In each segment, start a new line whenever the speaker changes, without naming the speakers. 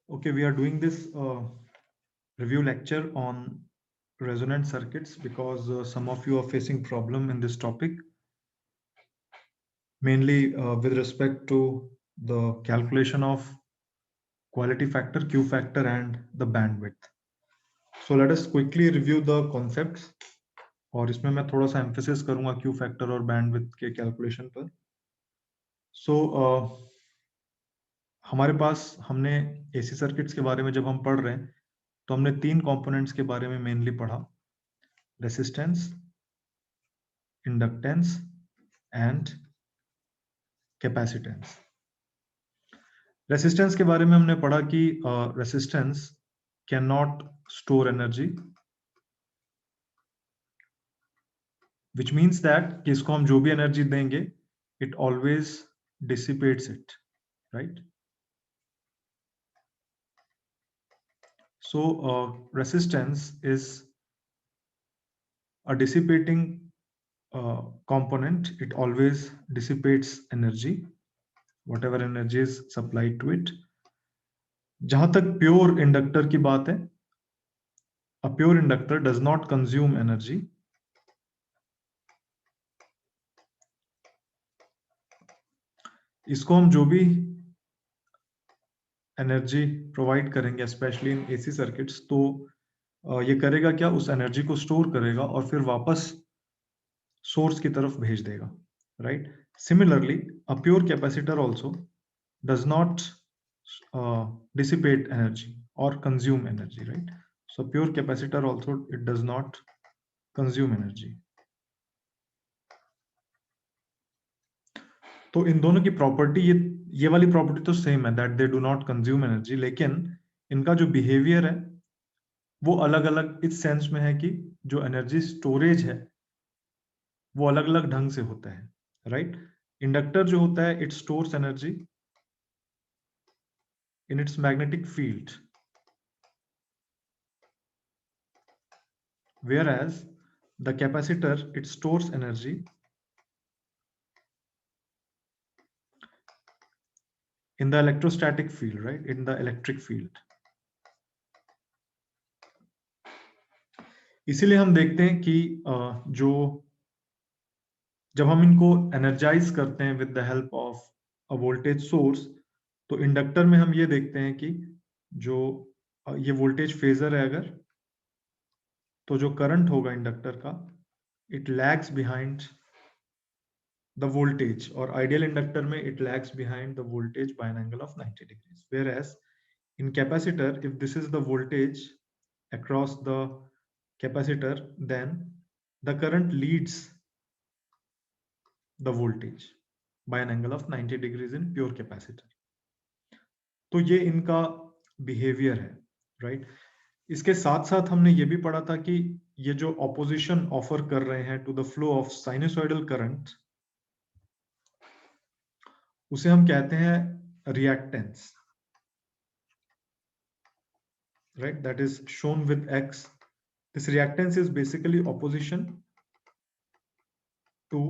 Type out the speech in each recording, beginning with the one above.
Okay, we are doing this review lecture on resonant circuits because some of you are facing problem in this topic, mainly with respect to the calculation of quality factor, Q factor, and the bandwidth. So let us quickly review the concepts. और इसमें मैं थोड़ा सा emphasis करूंगा Q factor और bandwidth के calculation पर. So हमारे पास हमने AC सर्किट्स के बारे में जब हम पढ़ रहे हैं तो हमने 3 कंपोनेंट्स के बारे में मेनली पढ़ा, resistance, inductance and capacitance. Resistance के बारे में हमने पढ़ा कि resistance can not store energy, which means that कि इसको हम जो भी एनर्जी देंगे it always dissipates it, right. So resistance is a dissipating component. It always dissipates energy, whatever energy is supplied to it. जहां तक प्योर इंडक्टर की बात है, a pure inductor does not consume energy. इसको हम जो भी एनर्जी प्रोवाइड करेंगे स्पेशली इन एसी सर्किट्स, तो ये करेगा क्या, उस एनर्जी को स्टोर करेगा और फिर वापस सोर्स की तरफ भेज देगा, right. Similarly a pure capacitor also does not dissipate energy or consume energy, right. So pure capacitor also, it does not consume energy. तो इन दोनों की प्रॉपर्टी, ये वाली प्रॉपर्टी तो सेम है, that they do not consume energy, लेकिन इनका जो बिहेवियर है वो अलग अलग इस सेंस में है कि जो एनर्जी स्टोरेज है वो अलग अलग ढंग से होता है, राइट. इंडक्टर जो होता है it stores energy in its magnetic field, whereas the capacitor, it stores energy in the electrostatic field, right, in the electric field. इसीलिए हम देखते हैं कि जो जब हम इनको एनर्जाइज करते हैं with the help of a voltage source, तो इंडक्टर में हम ये देखते हैं कि जो ये वोल्टेज फेजर है अगर, तो जो करंट होगा इंडक्टर का it lags behind the voltage, और आइडियल इंडक्टर में it lags behind the voltage by an angle of 90 degrees. Whereas in capacitor, if this is the voltage across the capacitor, then the current leads the voltage by an angle of 90 degrees in pure capacitor. तो ये इनका behaviour है, right. इसके साथ साथ हमने ये भी पढ़ा था कि ये जो ऑपोजिशन ऑफर कर रहे हैं to the flow of sinusoidal current, उसे हम कहते हैं reactance, right, that is shown with X. This reactance is basically opposition to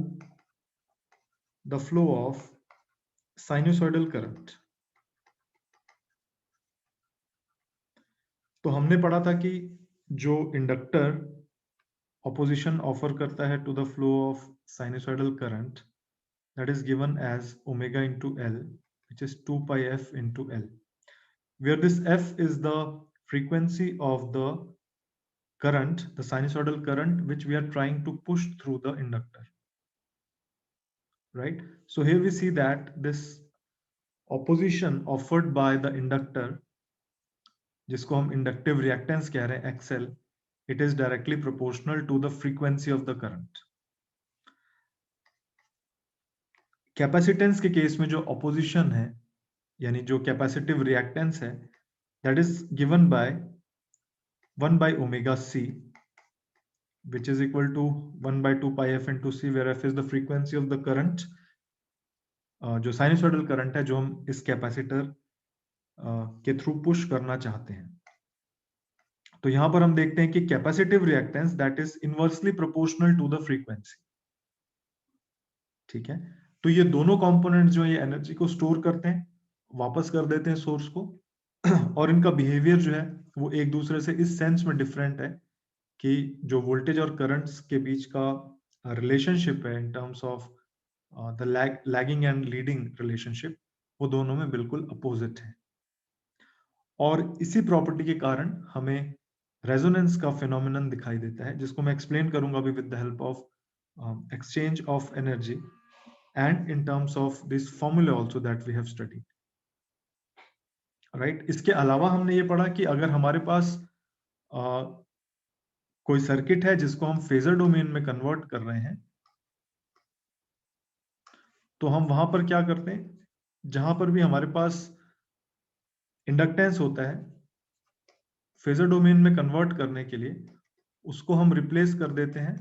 the flow of sinusoidal current. तो हमने पढ़ा था कि जो इंडक्टर ऑपोजिशन ऑफर करता है to the flow of sinusoidal current, that is given as omega into L, which is 2 pi f into L, where this f is the frequency of the current, the sinusoidal current which we are trying to push through the inductor, right. So here we see that this opposition offered by the inductor, जिसको हम inductive reactance कह रहे हैं XL, it is directly proportional to the frequency of the current. Capacitance के case में जो opposition है, यानी जो कैपेसिटिव रिएक्टेंस है, that is given by 1 by omega c, which is equal to 1 by 2 pi f into c, where f is the frequency of the current, जो sinusoidal current है जो हम इस कैपेसिटर के थ्रू पुश करना चाहते हैं. तो यहां पर हम देखते हैं कि capacitive reactance that is inversely proportional to the frequency, ठीक है. तो ये दोनों कंपोनेंट्स जो ये एनर्जी को स्टोर करते हैं, वापस कर देते हैं सोर्स को, और इनका बिहेवियर जो है वो एक दूसरे से इस सेंस में डिफरेंट है कि जो वोल्टेज और करंट्स के बीच का रिलेशनशिप है इन terms of the lagging and leading relationship, वो दोनों में बिल्कुल अपोजिट है। और इसी प्रॉपर्टी के कारण हमें रेजोनेंस का फिनोमिनन दिखाई देता है, जिसको मैं एक्सप्लेन करूंगा अभी with the help of exchange of energy and in terms of this formula also that we have studied, right. इसके अलावा हमने ये पढ़ा कि अगर हमारे पास कोई सर्किट है जिसको हम फेजर डोमेन में कन्वर्ट कर रहे हैं, तो हम वहां पर क्या करते हैं, जहां पर भी हमारे पास इंडक्टेंस होता है, फेजर डोमेन में कन्वर्ट करने के लिए उसको हम रिप्लेस कर देते हैं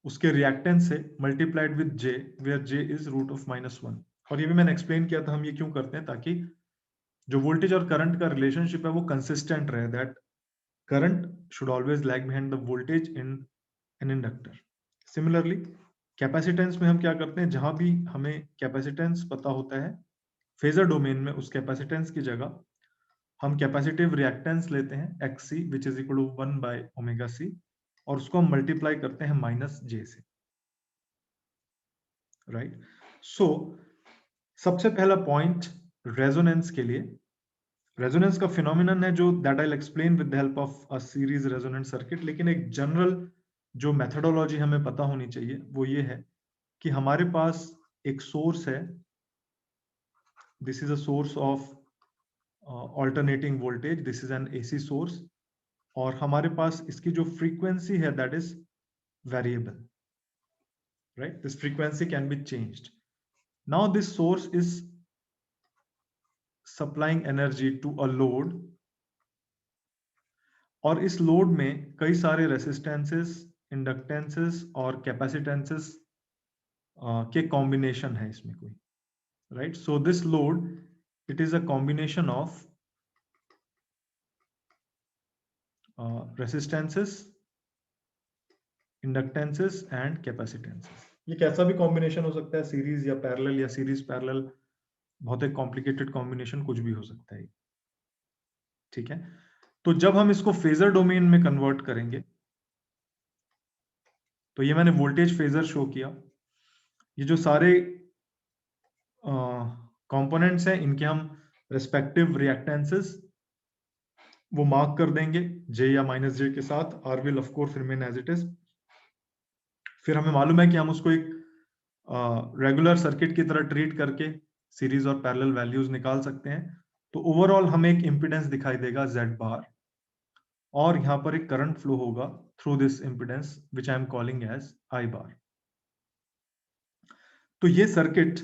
उसके रिएक्टेंस से multiplied with J, where J is root of -1। और ये भी मैंने एक्सप्लेन किया था हम ये क्यों करते हैं, ताकि जो वोल्टेज और करंट का रिलेशनशिप है वो कंसिस्टेंट रहे, that current should always lag behind the voltage in an inductor. Similarly capacitance में हम क्या करते हैं, जहां भी हमें कैपेसिटेंस पता होता है फेजर डोमेन में, उस कैपेसिटेंस की जगह हम कैपेसिटिव रिएक्टेंस लेते हैं XC which is equal to 1/ωc, और उसको हम मल्टीप्लाई करते हैं -j से, राइट। सो सबसे पहला पॉइंट रेजोनेंस के लिए, रेजोनेंस का फिनोमिनन है जो that I will explain with the help of a series resonant circuit, लेकिन एक जनरल जो मेथोडोलॉजी हमें पता होनी चाहिए वो ये है कि हमारे पास एक सोर्स है, this is a source of alternating voltage, this is an AC source, और हमारे पास इसकी जो फ्रीक्वेंसी है that is variable, right. This frequency can be changed. Now this source is supplying energy to a load, और इस load में कई सारे रेसिस्टेंसेस, इंडक्टेंसेस और कैपेसिटेंसेस के कॉम्बिनेशन है इसमें कोई, right. So this load it is a combination of resistances, inductances and capacitances. ये कैसा भी कॉम्बिनेशन हो सकता है, सीरीज या पैरेलल या सीरीज पैरेलल, बहुत एक कॉम्प्लिकेटेड कॉम्बिनेशन कुछ भी हो सकता है, ठीक है। तो जब हम इसको फेजर डोमेन में कन्वर्ट करेंगे, तो ये मैंने वोल्टेज फेजर शो किया, ये जो सारे कंपोनेंट्स हैं इनके हम रिस्पेक्टिव रिएक्टेंसेस वो मार्क कर देंगे जे या -j के साथ, R will of course remain as it is. फिर हमें मालूम है कि हम उसको एक रेगुलर सर्किट की तरह ट्रीट करके सीरीज और पैरेलल वैल्यूज निकाल सकते हैं। तो ओवरऑल हमें एक इंपिडेंस दिखाई देगा Z बार, और यहां पर एक करंट फ्लो होगा through this impedance which I am calling as I bar. तो ये सर्किट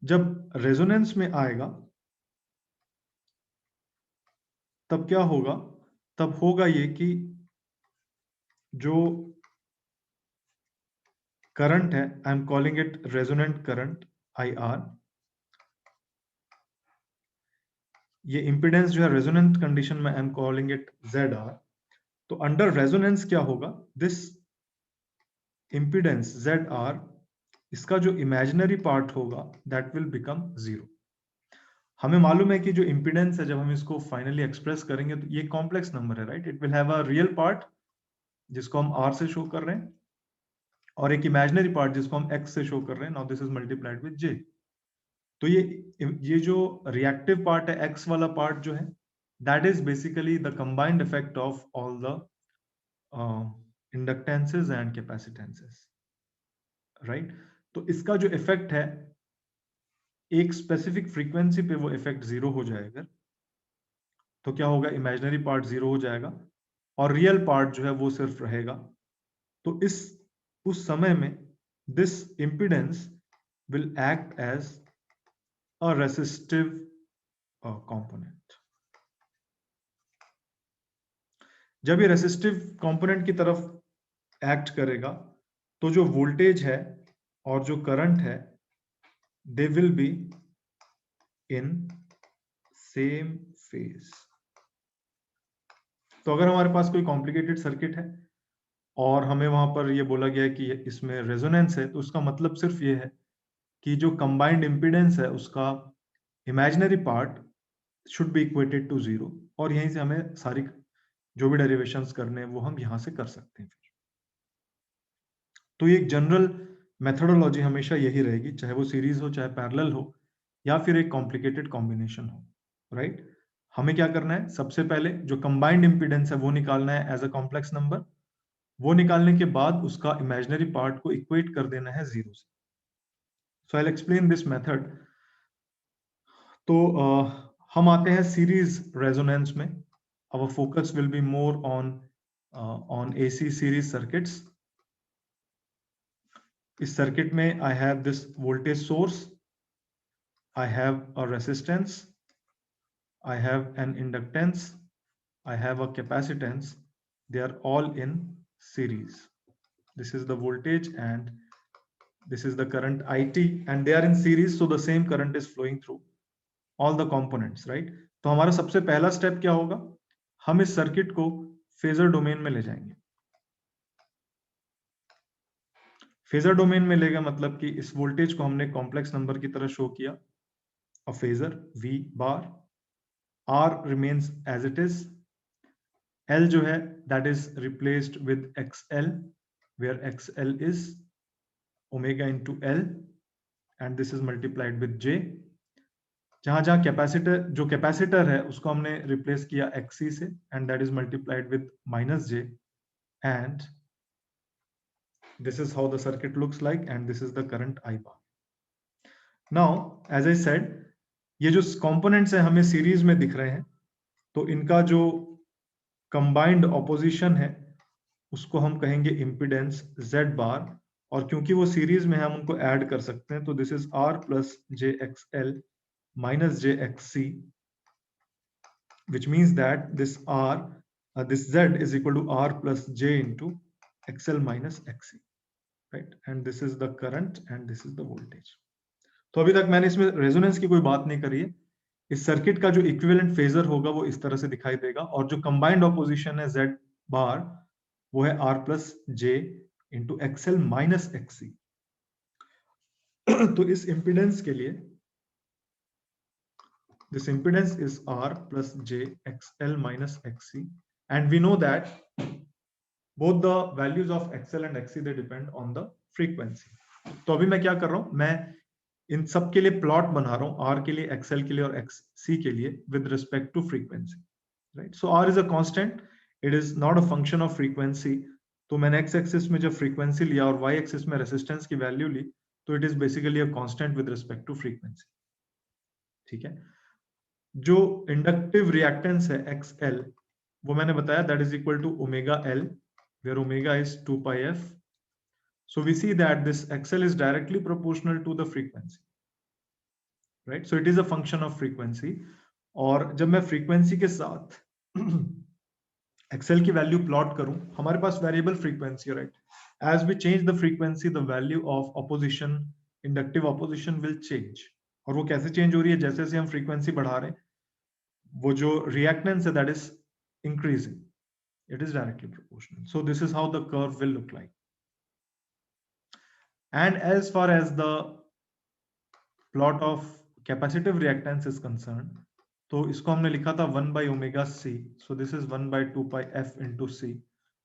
जब रेजोनेंस में आएगा तब क्या होगा, तब होगा ये कि जो करंट है, I am calling it resonant current IR, ये इंपिडेंस जो है रेजोनेंट कंडीशन में आई एम कॉलिंग इट ZR। तो अंडर रेजोनेंस क्या होगा, दिस इंपिडेंस ZR, इसका जो इमेजिनरी पार्ट होगा दैट विल बिकम 0। हमें मालूम है कि जो इंपिडेंस है, जब हम इसको फाइनली एक्सप्रेस करेंगे तो ये कॉम्प्लेक्स नंबर है, right. It will have a real part जिसको हम R से शो कर रहे हैं, और एक इमेजिनरी पार्ट जिसको हम X से शो कर रहे हैं। Now this is multiplied with J। तो ये जो रिएक्टिव पार्ट है, X वाला पार्ट जो है, that is basically the combined effect of all the inductances and capacitances, right. तो इसका जो इफेक्ट है, एक स्पेसिफिक फ्रीक्वेंसी पे वो इफेक्ट 0 हो जाएगा। तो क्या होगा, इमेजिनरी पार्ट 0 हो जाएगा और रियल पार्ट जो है वो सिर्फ रहेगा। तो उस समय में this impedance will act as a resistive component। जब ये रेसिस्टिव कंपोनेंट की तरफ एक्ट करेगा, तो जो वोल्टेज है और जो करंट है, they will be in same phase. तो अगर हमारे पास कोई कॉम्प्लिकेटेड सर्किट है और हमें वहां पर ये बोला गया है कि इसमें रेजोनेंस है, तो उसका मतलब सिर्फ ये है कि जो कंबाइंड इंपिडेंस है उसका imaginary part should be equated to 0, और यहीं से हमें सारी जो भी डेरिवेशंस करने हैं वो हम यहां से कर सकते हैं फिर। तो ये एक जनरल मेथोडोलॉजी हमेशा यही रहेगी, चाहे वो सीरीज हो, चाहे पैरेलल हो, या फिर एक कॉम्प्लिकेटेड कॉम्बिनेशन हो, राइट। हमें क्या करना है, सबसे पहले जो कंबाइंड इंपीडेंस है वो निकालना है एज अ कॉम्प्लेक्स नंबर। वो निकालने के बाद उसका इमेजिनरी पार्ट को इक्वेट कर देना है 0 से। So I will explain this method. तो हम आते हैं सीरीज रेजोनेंस में। Our focus will be more on AC series circuits. इस सर्किट में I have this voltage source, I have a resistance, I have an inductance, I have a capacitance. They are all in series. This is the voltage and this is the current IT, and they are in series, so the same current is flowing through all the components, right? तो हमारा सबसे पहला step क्या होगा, हम इस circuit को phasor domain में ले जाएंगे। फेजर डोमेन में लेगा मतलब कि इस वोल्टेज को हमने कॉम्प्लेक्स नंबर की तरह शो किया, a phasor V bar, R remains as it is, L जो है that is replaced with XL, where XL is omega into L and this is multiplied with J। जहां जहां capacitor, जो capacitor है उसको हमने रिप्लेस किया XC से and that is multiplied with minus J, and this is how the circuit looks like and this is the current I bar। Now as I said, ये जो कंपोनेंट्स है हमें सीरीज में दिख रहे हैं, तो इनका जो कंबाइंड ऑपोजिशन है उसको हम कहेंगे इम्पीडेंस Z बार, और क्योंकि वो सीरीज में है हम उनको ऐड कर सकते हैं, तो this is R plus JXL minus JXC, which means that this Z is equal to R plus J into XL minus XC, right? And this is the current and this is the voltage। तो अभी तक मैंने इसमें resonance की कोई बात नहीं करी है। इस सर्किट का जो इक्विवेलेंट फेजर होगा वो इस तरह से दिखाई देगा, और जो कंबाइंड ऑपोजिशन है Z बार वो है R plus J into XL minus XC। तो इस इंपिडेंस के लिए this impedance is R plus J XL minus XC, and we know that both the values of XL and XC they depend on the frequency। तो अभी मैं क्या कर रहा हूं, मैं इन सब के लिए प्लॉट बना रहा हूं, R के लिए, XL के लिए और XC के लिए with respect to frequency, right. So R is a constant, it is not a function of frequency. तो मैंने एक्स एक्सिस में जब फ्रीक्वेंसी लिया और वाई एक्सिस में रेसिस्टेंस की वैल्यू ली, तो it is basically a constant with respect to frequency, ठीक है। जो इंडक्टिव रिएक्टेंस है XL, वो मैंने बताया that is equal to omega L, where omega is 2 pi f। So we see that this XL is directly proportional to the frequency, right? So it is a function of frequency। और जब मैं frequency के साथ XL की value plot करूं, हमारे पास variable frequency है, right. As we change the frequency the value of opposition, inductive opposition will change. और वो कैसे चेंज हो रही है, जैसे जैसे हम फ्रीक्वेंसी बढ़ा रहे हैं, वो जो रिएक्टेंस है that is increasing, it is directly proportional। So this is how the curve will look like। And as far as the plot of capacitive reactance is concerned, तो इसको हमने लिखा था 1 by omega C। So this is 1 by 2 pi f into C।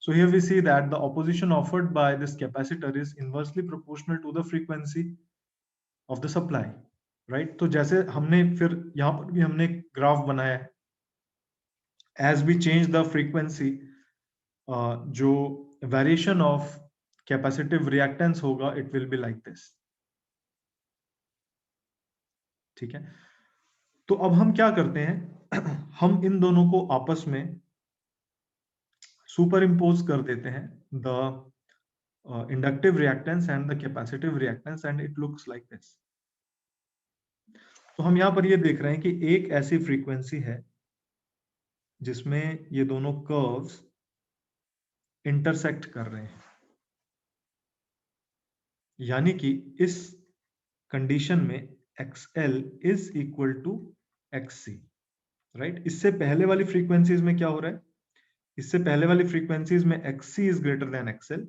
So here we see that the opposition offered by this capacitor is inversely proportional to the frequency of the supply, right? तो जैसे हमने फिर यहाँ पर भी हमने graph बनाया है, as we change the frequency, जो वेरिएशन ऑफ कैपेसिटिव रिएक्टेंस होगा it will be like this, ठीक है। तो अब हम क्या करते हैं, हम इन दोनों को आपस में सुपर इम्पोज कर देते हैं, the inductive reactance and the capacitive reactance, and it looks like this. तो हम यहां पर ये देख रहे हैं कि एक ऐसी फ्रीक्वेंसी है जिसमें ये दोनों कर्व्स इंटरसेक्ट कर रहे हैं, यानी कि इस कंडीशन में XL is equal to XC, right. इससे पहले वाली फ्रीक्वेंसीज में क्या हो रहा है, इससे पहले वाली फ्रीक्वेंसीज में XC is greater than XL,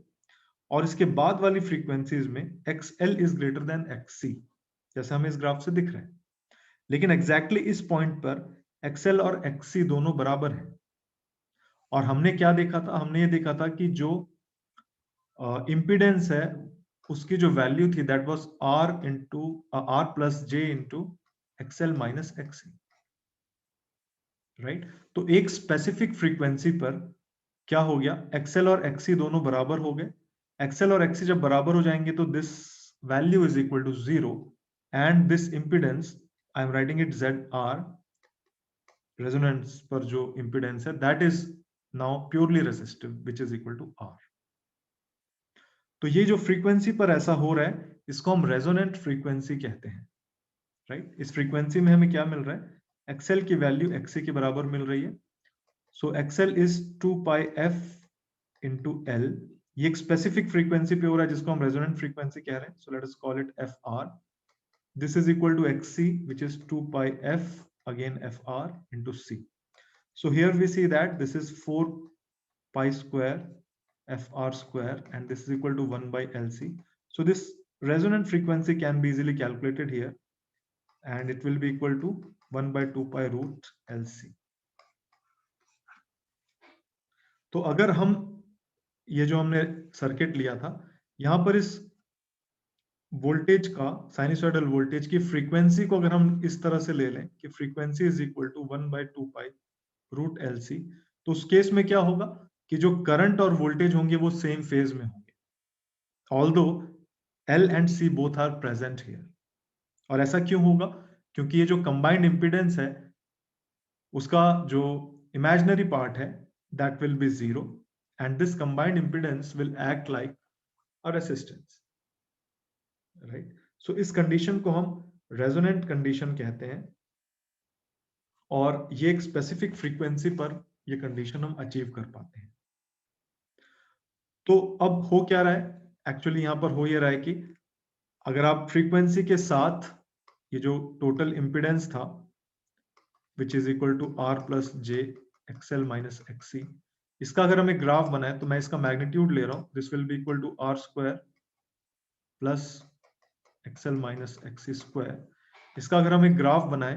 और इसके बाद वाली फ्रीक्वेंसीज में XL is greater than XC, जैसे हमें इस ग्राफ से दिख रहा है। लेकिन एग्जैक्टली इस पॉइंट पर XL और XC दोनों बराबर है। और हमने क्या देखा था, हमने ये देखा था कि जो इम्पीडेंस है उसकी जो वैल्यू थी that was R plus J into XL minus XC, right. तो एक स्पेसिफिक फ्रीक्वेंसी पर क्या हो गया, XL और XC दोनों बराबर हो गए। XL और XC जब बराबर हो जाएंगे तो this value is equal to 0 and this impedance I am writing it ZR, resonance पर जो इम्पीडेंस है that is now purely resistive which is equal to R। तो ये जो फ्रीक्वेंसी पर ऐसा हो रहा है इसको हम रेजोनेंट फ्रीक्वेंसी कहते हैं, राइट। इस फ्रीक्वेंसी में हमें क्या मिल रहा है, XL की वैल्यू XC के बराबर मिल रही है। सो XL is 2 pi f into L। ये एक स्पेसिफिक फ्रीक्वेंसी पे हो रहा है जिसको हम रेजोनेंट फ्रीक्वेंसी कह रहे हैं। So let us call it FR। This is equal to XC which is 2 pi f again FR into C. So here we see that this is 4 pi square FR square and this is equal to 1 by LC. So this resonant frequency can be easily calculated here and it will be equal to 1 by 2 pi root LC. तो अगर हम ये जो हमने circuit लिया था यहां पर इस वोल्टेज का, साइनसॉइडल वोल्टेज की फ्रीक्वेंसी को अगर हम इस तरह से ले लें कि frequency is equal to 1 by 2 pi root LC, तो उस केस में क्या होगा कि जो करंट और वोल्टेज होंगे वो सेम फेज में होंगे, although L and C both are present here. और ऐसा क्यों होगा, क्योंकि ये जो कंबाइंड इंपीडेंस है उसका जो इमेजिनरी पार्ट है that will be 0 and this combined impedance will act like a resistance, right. सो इस कंडीशन को हम रेजोनेंट कंडीशन कहते हैं और ये एक स्पेसिफिक फ्रीक्वेंसी पर ये कंडीशन हम अचीव कर पाते हैं। तो अब हो क्या रहा है, एक्चुअली यहां पर हो ये रहा है कि अगर आप फ्रीक्वेंसी के साथ ये जो टोटल इंपीडेंस था which is equal to R plus J XL minus XC, इसका अगर हमें ग्राफ बनाए तो मैं इसका मैग्नीट्यूड ले रहा हूं, this will be equal to R square plus XL minus XC square. इसका अगर हमें ग्राफ बनाए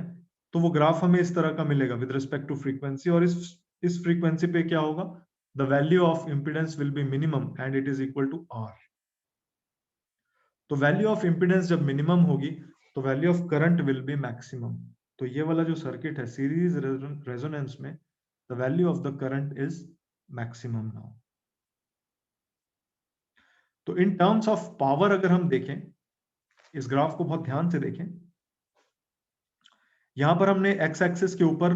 तो वो ग्राफ हमें इस तरह का मिलेगा विद रिस्पेक्ट टू फ्रीक्वेंसी, और इस फ्रीक्वेंसी पे क्या होगा, the value of impedance will be minimum and it is equal to R। तो वैल्यू ऑफ इंपीडेंस जब मिनिमम होगी तो value of current will be maximum. तो ये वाला जो सर्किट है सीरीज रेजोनेंस में the value of the current is maximum now. तो इन टर्म्स ऑफ पावर अगर हम देखें, इस ग्राफ को बहुत ध्यान से देखें, यहां पर हमने एक्स एक्सिस के ऊपर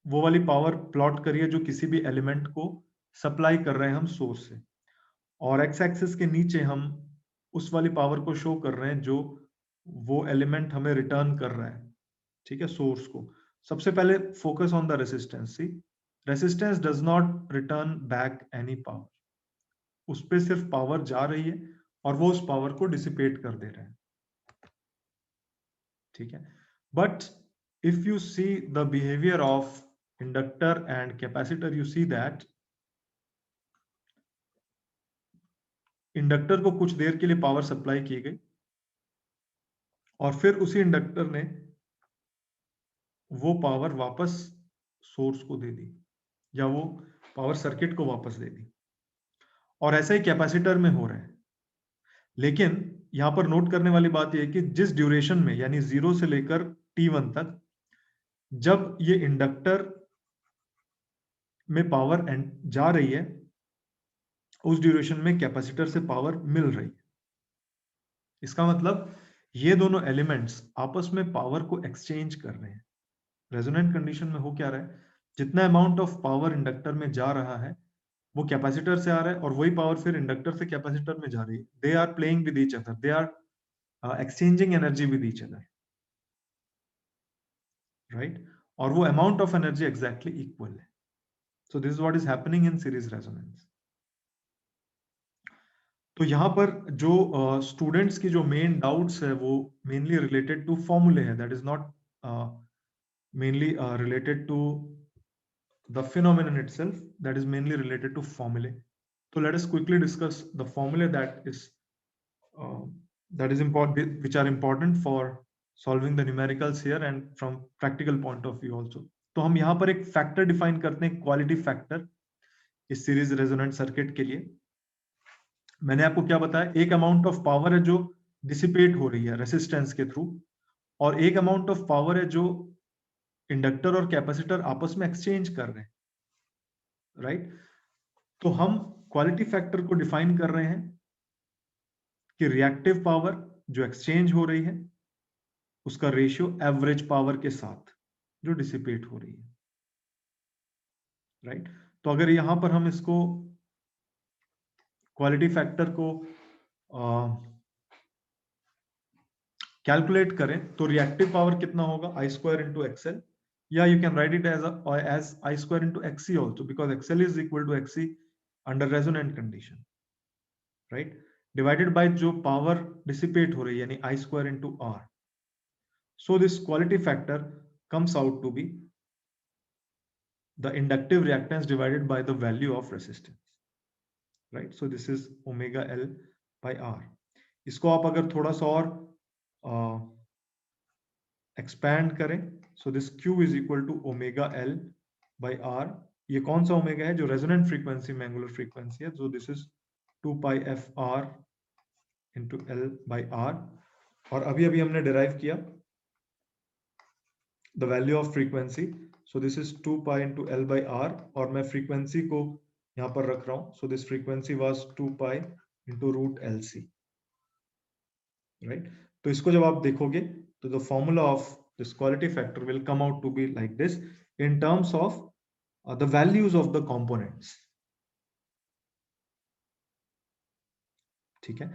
वो वाली पावर प्लॉट करी है जो किसी भी एलिमेंट को सप्लाई कर रहे हैं हम सोर्स से, और एक्स एक्सिस के नीचे हम उस वाली पावर को शो कर रहे हैं जो वो एलिमेंट हमें रिटर्न कर रहा है, ठीक है, सोर्स को। सबसे पहले focus on the resistance. See, resistance does not return back any power, उस पर सिर्फ पावर जा रही है और वो उस पावर को डिसिपेट कर दे रहे हैं, ठीक है। But if you see the behavior of inductor and capacitor, you see that inductor को कुछ देर के लिए पावर सप्लाई की गई और फिर उसी इंडक्टर ने वो पावर वापस सोर्स को दे दी या वो पावर सर्किट को वापस दे दी, और ऐसा ही कैपेसिटर में हो रहा है। लेकिन यहां पर नोट करने वाली बात यह है कि जिस ड्यूरेशन में, यानी 0 से लेकर t1 तक, जब ये इंडक्टर में पावर जा रही है उस ड्यूरेशन में कैपेसिटर से पावर मिल रही है। इसका मतलब ये दोनों एलिमेंट्स आपस में पावर को एक्सचेंज कर रहे हैं। रेजोनेंट कंडीशन में हो क्या रहा है, जितना अमाउंट ऑफ पावर इंडक्टर में जा रहा है वो कैपेसिटर से आ रहा है और वही पावर फिर इंडक्टर से कैपेसिटर में जा रही है। They are playing with each other, they are exchanging energy with each other, right. और वो amount of energy exactly equal है। So this is what is happening in series resonance. तो यहाँ पर जो स्टूडेंट्स की जो मेन डाउट्स है वो मेनली रिलेटेड टू फॉर्मूले है, that is not mainly related to the phenomenon itself, that is mainly related to formulae. So let us quickly discuss the formulae that is important, which are important for solving the numericals here and from practical point of view also. तो हम यहाँ पर एक factor define करते हैं, quality factor, इस series resonant circuit के लिए। मैंने आपको क्या बताया, एक अमाउंट ऑफ पावर है जो डिसिपेट हो रही है रेसिस्टेंस के थ्रू, और एक अमाउंट ऑफ पावर है जो इंडक्टर और कैपेसिटर आपस में एक्सचेंज कर रहे हैं, राइट। तो हम क्वालिटी फैक्टर को डिफाइन कर रहे हैं कि रिएक्टिव पावर जो एक्सचेंज हो रही है उसका रेशियो एवरेज पावर के साथ जो डिसिपेट हो रही है, राइट। तो अगर यहां पर हम इसको क्वालिटी फैक्टर को कैलकुलेट करें तो रिएक्टिव पावर कितना होगा, आई स्क्वायर इंटू एक्सएल, या you can write it as I square into XC also, because XL is equal to XC under resonant condition, right, divided by जो power dissipate हो रही है यानी I square into R. So this quality factor comes out to be the inductive reactance divided by the value of resistance, right? So this is omega L by R. इसको आप अगर थोड़ा सा और expand करें, so this Q is equal to omega L by R. ये कौन सा ओमेगा है, जो रेजोनेंट फ्रीक्वेंसी में एंगुलर फ्रीक्वेंसी है, so this is 2 pi f R into L by R. और अभी अभी हमने डिराइव किया the value of frequency, so this is 2 pi into L by R, और मैं frequency को यहाँ पर रख रहा हूँ, so this frequency was 2 pi into root LC, right? तो इसको जब आप देखोगे तो the formula of this quality factor will come out to be like this in terms of the values of the components, ठीक है।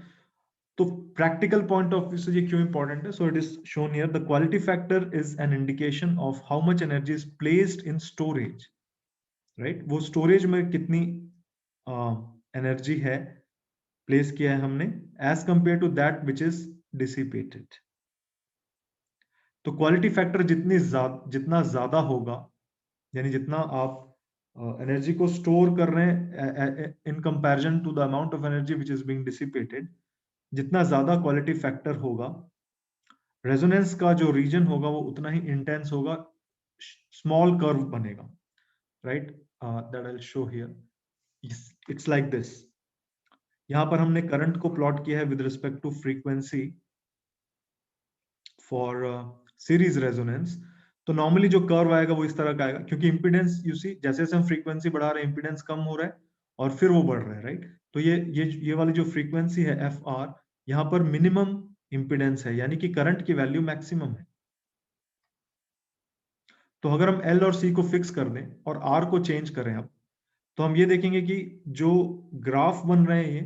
तो प्रैक्टिकल पॉइंट ऑफ व्यू से ये क्यों इंपॉर्टेंट है, so it is shown here, the quality factor is an indication of how much energy is placed in storage, right. वो storage में कितनी एनर्जी है प्लेस किया है हमने as compare to that which is dissipated. तो quality factor जितना ज्यादा होगा, यानी जितना आप एनर्जी को स्टोर कर रहे हैं in comparison to the amount of energy which is being dissipated, जितना ज्यादा क्वालिटी फैक्टर होगा, रेजोनेंस का जो रीजन होगा वो उतना ही इंटेंस होगा, स्मॉल कर्व बनेगा, right. That I will show here, it's like this. यहां पर हमने करंट को प्लॉट किया है with respect to frequency for series resonance. तो नॉर्मली जो कर्व आएगा वो इस तरह का आएगा, क्योंकि इंपीडेंस यू सी जैसे जैसे हम फ्रीक्वेंसी बढ़ा रहे हैं इंपीडेंस कम हो रहा है और फिर वो बढ़ रहा है, राइट। तो ये वाली जो फ्रीक्वेंसी है एफ आर, यहाँ पर मिनिमम इंपीडेंस है, यानी कि करंट की वैल्यू मैक्सिमम है। तो अगर हम एल और सी को फिक्स कर दें और आर को चेंज करें अब, तो हम ये देखेंगे कि जो ग्राफ बन रहे हैं ये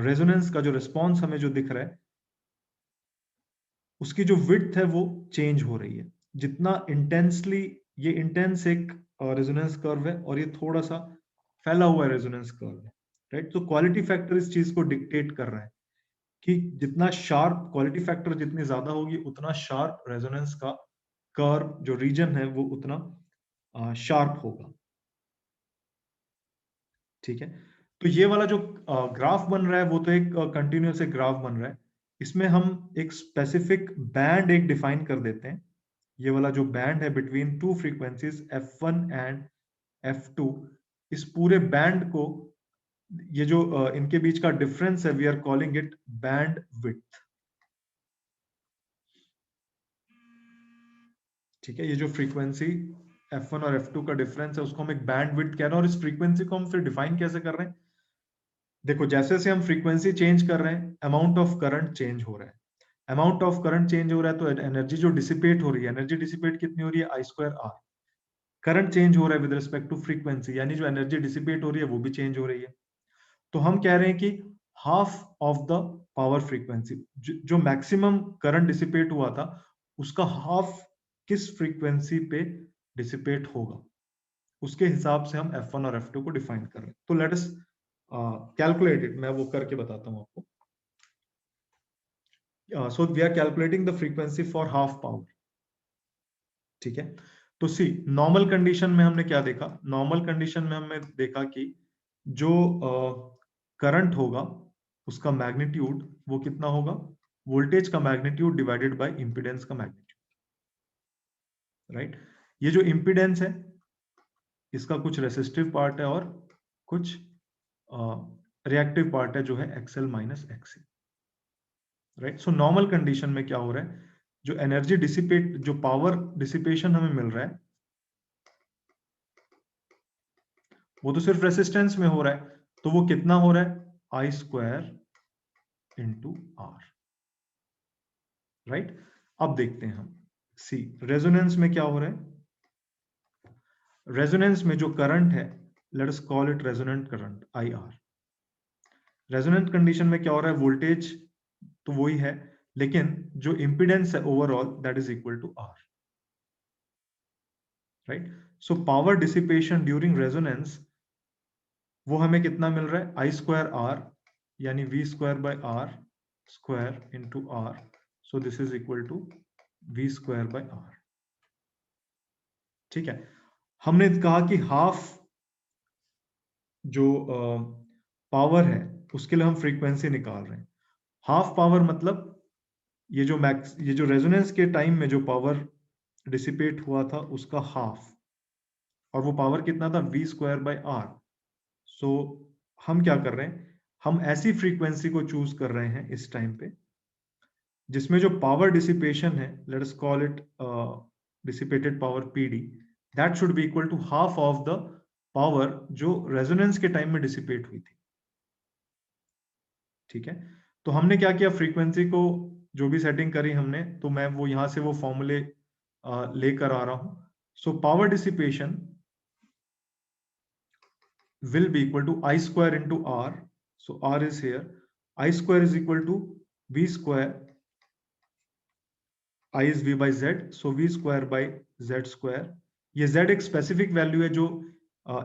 रेजोनेंस का जो रिस्पॉन्स हमें जो दिख रहा है उसकी जो विड्थ है वो चेंज हो रही है। जितना इंटेंसली, ये इंटेंस एक रेजोनेंस कर्व है और ये थोड़ा सा फैला हुआ रेजोनेंस कर्व है, राइट। तो क्वालिटी फैक्टर इस चीज को डिक्टेट कर रहा है कि जितना शार्प क्वालिटी फैक्टर जितनी ज्यादा होगी उतना शार्प रेजोनेंस का कर्व जो रीजन है वो उतना शार्प होगा, ठीक है। तो ये वाला जो ग्राफ बन रहा है वो तो एक कंटिन्यूअस एक ग्राफ बन रहा है, इसमें हम एक स्पेसिफिक बैंड एक डिफाइन कर देते हैं। ये वाला जो बैंड है between two frequencies f1 and f2, इस पूरे बैंड को, ये जो इनके बीच का डिफरेंस है, we are calling it bandwidth, ठीक है। ये जो फ्रीक्वेंसी f1 और f2 का डिफरेंस है उसको हम एक बैंड विड्थ कह रहे हैं, और इस फ्रीक्वेंसी को हम फिर डिफाइन कैसे कर रहे हैं, देखो जैसे जैसे हम फ्रीक्वेंसी चेंज कर रहे हैं अमाउंट ऑफ करंट चेंज हो रहा है, अमाउंट ऑफ करंट चेंज हो रहा है तो एनर्जी जो डिसिपेट हो रही है, एनर्जी डिसिपेट कितनी हो रही है, आई स्क्वायर आर। करंट चेंज हो रहा है विद रिस्पेक्ट टू फ्रीक्वेंसी, यानी जो एनर्जी डिसिपेट हो रही है वो भी चेंज हो रही है। तो हम कह रहे हैं कि half of the power frequency, जो मैक्सिमम करंट डिसिपेट हुआ था उसका हाफ किस फ्रीक्वेंसी पे डिसिपेट होगा, उसके हिसाब से हम f1 और f2 को डिफाइन कर रहे हैं। तो लेट अस कैलकुलेट इट, मैं वो करके बताता हूं आपको। So we are calculating the frequency for half power, ठीक है। तो सी नॉर्मल कंडीशन में हमने क्या देखा, नॉर्मल कंडीशन में हमने देखा कि जो करंट होगा उसका मैग्नीट्यूड वो कितना होगा, वोल्टेज का मैग्नीट्यूड डिवाइडेड बाय इंपीडेंस का मैग्नीट्यूड, राइट। ये जो इम्पीडेंस है इसका कुछ रेसिस्टिव पार्ट है और कुछ रिएक्टिव पार्ट है जो है XL minus XC, right. So normal condition में क्या हो रहा है, जो एनर्जी डिसिपेट, जो पावर डिसिपेशन हमें मिल रहा है वो तो सिर्फ रेसिस्टेंस में हो रहा है, तो वो कितना हो रहा है, I square into R, right. अब देखते हैं हम सी रेजोनेंस में क्या हो रहा है। रेजोनेंस में जो करंट है, let us call it resonant current IR। Resonant condition में क्या हो रहा है, वोल्टेज तो वही है, लेकिन जो इंपीडेंस है overall that is equal to R, right. So power dissipation during resonance वो हमें कितना मिल रहा है, I स्क्वायर R यानी V square by R square into R, so this is equal to V square by R, ठीक है। हमने कहा कि हाफ जो पावर है उसके लिए हम फ्रीक्वेंसी निकाल रहे हैं। हाफ पावर मतलब ये जो रेजोनेंस के टाइम में जो पावर डिसिपेट हुआ था उसका हाफ, और वो पावर कितना था, V स्क्वायर बाय R। सो हम क्या कर रहे हैं, हम ऐसी फ्रीक्वेंसी को चूज कर रहे हैं इस टाइम पे जिसमें जो पावर डिसिपेशन है, let us call it dissipated power PD, that should be equal to half of the power जो रेजोनेंस के टाइम में डिसिपेट हुई थी, ठीक है। तो हमने क्या किया, फ्रीक्वेंसी को जो भी सेटिंग करी हमने, तो मैं वो यहां से वो फॉर्मूले लेकर आ रहा हूं। सो power dissipation will be equal to I square into R. So R is here. I square is equal to V square. I is V by Z. So V square by Z square. ये Z एक specific value है जो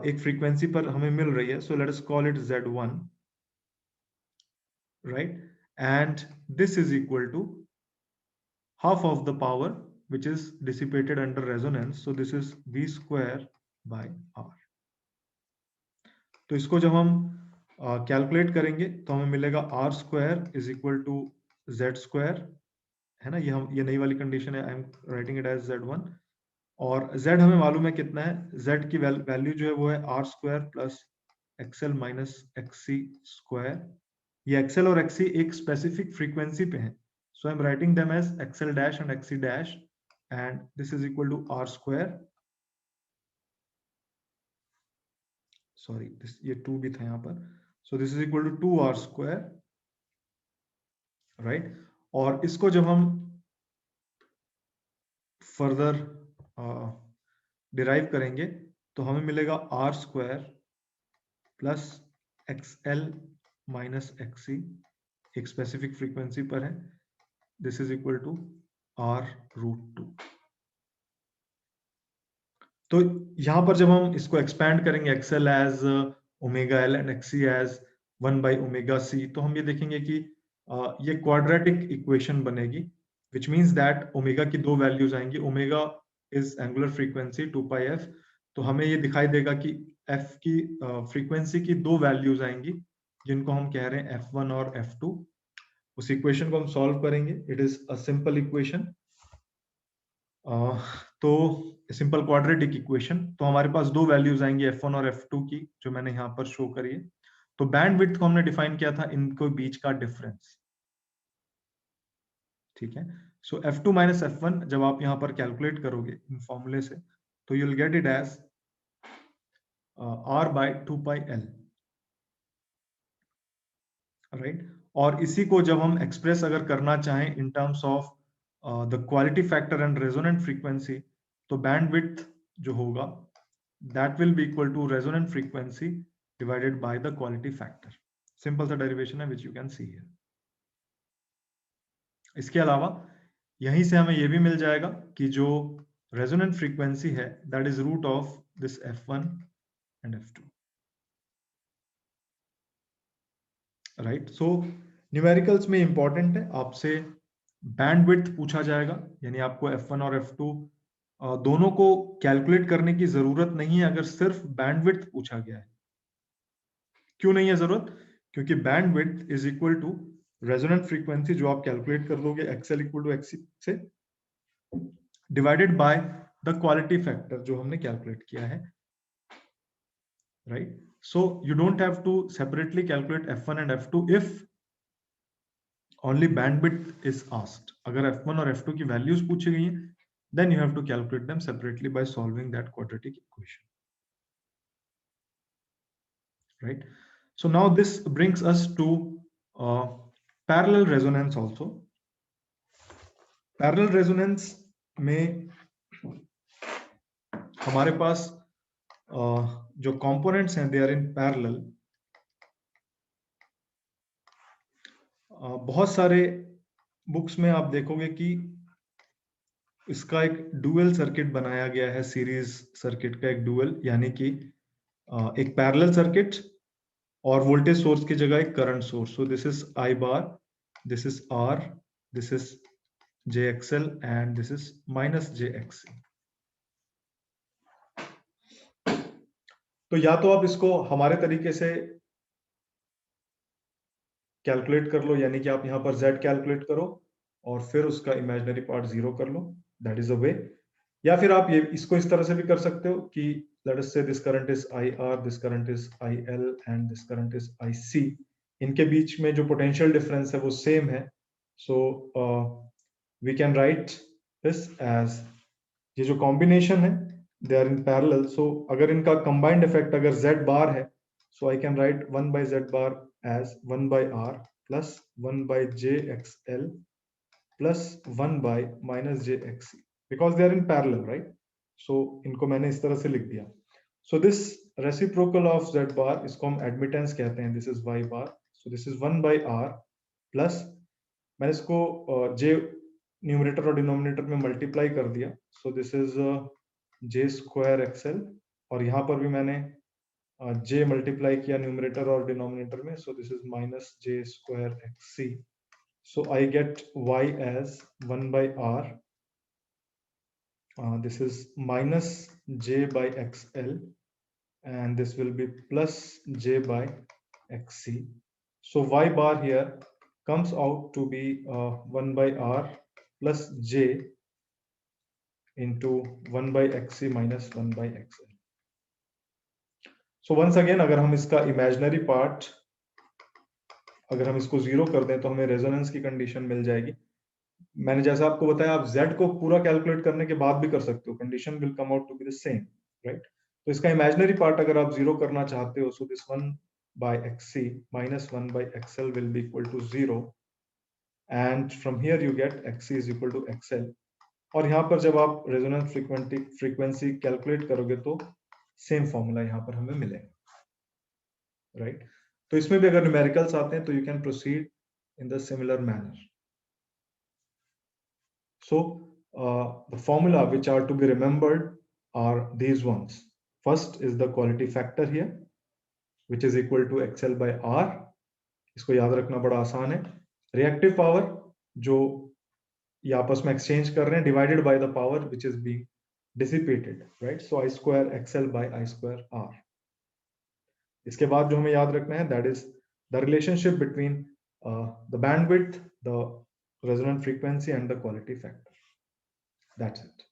एक frequency पर हमें मिल रही है. So let us call it Z1, right? And this is equal to half of the power which is dissipated under resonance. So this is V square by R. तो इसको जब हम कैलकुलेट करेंगे तो हमें मिलेगा R square is equal to Z square, है ना। ये नई वाली कंडीशन है, I am writing it as Z1, और Z हमें मालूम है कितना है, Z की वैल्यू जो है वो है R square plus XL minus XC square. ये XL और XC एक स्पेसिफिक फ्रीक्वेंसी पे है, so I am writing them as XL dash and XC dash, and this is equal to R square, sorry ये 2 भी था यहाँ पर, so this is equal to 2R square, right. और इसको जब हम फर्दर डिराइव करेंगे तो हमें मिलेगा R square plus XL minus XC, एक स्पेसिफिक फ्रीक्वेंसी पर है, this is equal to R root 2। तो यहां पर जब हम इसको एक्सपैंड करेंगे XL as omega L and XC as 1 by omega C, तो हम ये देखेंगे कि ये क्वाड्रेटिक इक्वेशन बनेगी, विच मीन्स दैट ओमेगा की दो वैल्यूज आएंगी। Omega is angular frequency 2 pi f, तो हमें ये दिखाई देगा कि f की फ्रीक्वेंसी की दो वैल्यूज आएंगी जिनको हम कह रहे हैं f1 और f2। उस इक्वेशन को हम सॉल्व करेंगे, it is a simple equation, तो सिंपल क्वाड्रेटिक इक्वेशन। तो हमारे पास दो वैल्यूज आएंगी f1 और f2 की, जो मैंने यहाँ पर शो करी है। तो बैंडविड्थ को हमने डिफाइन किया था इनको बीच का डिफरेंस, ठीक है। सो f2 माइनस f1 जब आप यहाँ पर कैलकुलेट करोगे इन फॉर्मूले से, तो you will get it as r by 2 pi l, right. और इसी को जब हम एक्सप्रेस अगर करना चाहें in terms of the quality factor and resonant frequency, तो बैंडविड्थ जो होगा that will be equal to resonant frequency divided by the quality factor। Simple सा डेरिवेशन है which you can see here। इसके अलावा यहीं से हमें यह भी मिल जाएगा कि जो रेजोनेंट फ्रीक्वेंसी है that is root of this f1 and f2, right. So numericals में इंपॉर्टेंट है, आपसे बैंडविड्थ पूछा जाएगा, यानी आपको f1 और f2 दोनों को कैलकुलेट करने की जरूरत नहीं है अगर सिर्फ बैंडविड्थ पूछा गया है। क्यों नहीं है जरूरत, क्योंकि bandwidth is equal to resonant frequency जो आप कैलकुलेट कर लोगे XL इक्वल टू XC से, divided by the quality factor जो हमने कैलकुलेट किया है, right? So you don't have to separately calculate F1 and F2 if only bandwidth is asked. अगर F1 और F2 की values पूछी गई हैं, then you have to calculate them separately by solving that quadratic equation, right? So now this brings us to parallel resonance also. Parallel resonance में हमारे पास जो components हैं, they are in parallel. बहुत सारे बुक्स में आप देखोगे कि इसका एक डुअल सर्किट बनाया गया है, सीरीज सर्किट का एक डुअल, यानी कि एक पैरेलल सर्किट और वोल्टेज सोर्स की जगह एक current source. So this is I bar, this is R, this is JXL and this is minus JXC. तो या तो आप इसको हमारे तरीके से कैलकुलेट कर लो, यानी कि आप यहाँ पर Z कैलकुलेट करो और फिर उसका इमेजिनरी पार्ट 0 कर लो, दैट इज अ वे. या फिर आप ये इसको इस तरह से भी कर सकते हो कि let us say this current is IR, this current is IL and this current is IC. इनके बीच में जो पोटेंशियल डिफरेंस है वो सेम है. So we can write this as, ये जो कॉम्बिनेशन है they are in parallel. So अगर इनका कंबाइंड इफेक्ट अगर Z बार है, so I can write 1 by Z bar as 1 by R plus 1 by JXL plus 1 by minus JXC, because they are in parallel, right? So इनको मैंने इस तरह से लिख दिया. So this reciprocal of Z bar इसको हम admittance कहते हैं. This is Y bar. So this is 1 by R plus मैंने इसको J न्यूमरेटर और डिनोमिनेटर में मल्टीप्लाई कर दिया. So this is J square XL, और यहाँ पर भी मैंने J मल्टीप्लाई किया न्यूमरेटर और डिनोमिनेटर में. So this is minus J square XC. So I get Y as 1 by R. This is minus J by XL, and this will be plus J by XC. So Y bar here comes out to be 1 by R plus J into 1 by XC minus 1 by XL. So once again, अगर हम इसका imaginary part अगर हम इसको 0 कर दें तो हमें रेजोनेंस की कंडीशन मिल जाएगी. मैंने जैसा आपको बताया, आप Z को पूरा कैलकुलेट करने के बाद भी कर सकते हो, condition will come out to be the same, right? तो इसका इमेजिनरी पार्ट अगर आप 0 करना चाहते हो, so this 1 by XC minus 1 by XL will be equal to 0, and from here you get XC is equal to XL. और यहाँ पर जब आप रेजोनेंस फ्रीक्वेंसी कैलकुलेट करोगे तो सेम फॉर्मूला यहाँ पर हमें मिलेगा, राइट? तो इसमें भी अगर न्यूमेरिकल्स आते हैं तो you can proceed in the similar manner. So the formula which are to be remembered are these ones. First is the quality factor here, which is equal to XL by R. इसको याद रखना बड़ा आसान है. Reactive power जो ये आपस में exchange कर रहे हैं divided by the power which is being dissipated, right? So I square XL by I square R. इसके बाद जो हमें याद रखना है, that is the relationship between the bandwidth, the resonant frequency and the quality factor. That's it.